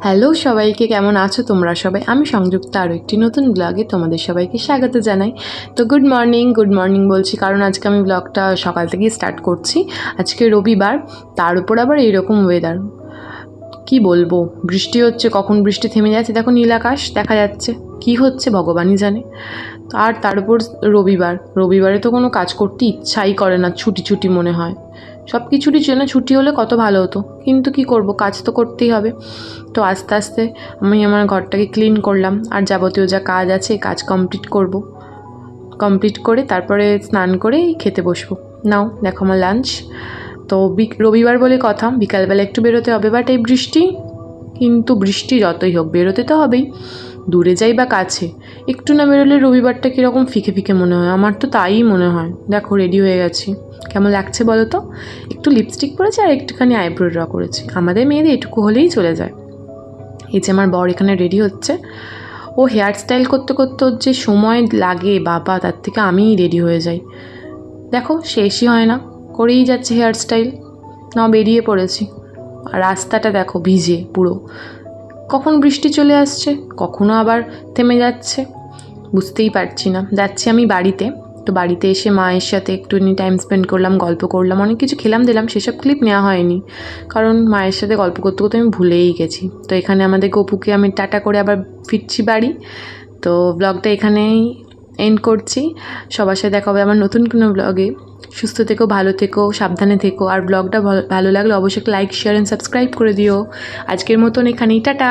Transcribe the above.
Hello সবাইকে, কেমন আছো তোমরা সবাই? আমি সংযুক্তা আরও একটি নতুন ব্লগে তোমাদের সবাইকে স্বাগত জানাই। তো গুড মর্নিং বলছি, কারণ আজকে আমি ব্লগটা সকাল থেকেই স্টার্ট করছি। আজকে রবিবার, তার উপর আবার এইরকম ওয়েদার, কি বলবো। বৃষ্টি হচ্ছে, কখন বৃষ্টি থেমে যাচ্ছে, দেখো নীল আকাশ দেখা যাচ্ছে, কি হচ্ছে ভগবানই জানে। আর তার উপর রবিবারে তো কোনো কাজ করতে ইচ্ছাই করে না, ছুটি মনে হয়। সব কিছুরই জন্য ছুটি হলে কত ভালো হতো, কিন্তু কি করব, কাজ তো করতেই হবে। তো আস্তে আস্তে আমি আমার ঘরটাকে ক্লিন করলাম, আর যাবতীয় যা কাজ আছে কাজ কমপ্লিট করে তারপরে স্নান করে খেতে বসবো। নাও দেখো আমার লাঞ্চ। তো রবিবার বলে কথা, বিকালবেলা একটু বেরোতে হবে, বাট এই বৃষ্টি, কিন্তু বৃষ্টি যতই হোক বেরোতে তো হবেই, দূরে যাই বা কাছে, একটু না বেরোলে রবিবারটা কীরকম ফিকে ফিকে মনে হয়। আমার তো তাই মনে হয়। দেখো রেডি হয়ে গেছি, কেমন লাগছে বলো তো? একটু লিপস্টিক পরেছি আর একটুখানি আইব্রো ড্র করেছি, আমাদের মেয়েদের এটুকু হলেই চলে যায়। এই যে আমার বর এখানে রেডি হচ্ছে, ও হেয়ার স্টাইল করতে করতে ওর যে সময় লাগে বাবা, তার থেকে আমিই রেডি হয়ে যাই। দেখো শেষই হয় না, করেই যাচ্ছে হেয়ার স্টাইল। নাও বেরিয়ে পড়েছি, আর রাস্তাটা দেখো ভিজে পুরো, কখন বৃষ্টি চলে আসছে, কখনো আবার থেমে যাচ্ছে, বুঝতেই পারছি না। যাচ্ছি আমি বাড়িতে। তো বাড়িতে এসে মায়ের সাথে একটুখানি টাইম স্পেন্ড করলাম, গল্প করলাম, অনেক কিছু খেলাম দিলাম, সেসব ক্লিপ নেওয়া হয়নি, কারণ মায়ের সাথে গল্প করতে করতে আমি ভুলেই গেছি। তো এখানে আমাদের গপুকে আমি টাটা করে আবার ফিরছি বাড়ি। তো ব্লগটা এখানেই এন্ড করছি। সবার সাথে দেখা হবে আমার নতুন কোনো ব্লগে। সুস্থ থেকো, ভালো থেকো, সাবধানে থেকো, আর ব্লগটা ভালো লাগলে অবশ্যই লাইক, শেয়ার অ্যান্ড সাবস্ক্রাইব করে দিও। আজকের মতন এখানেই টাটা।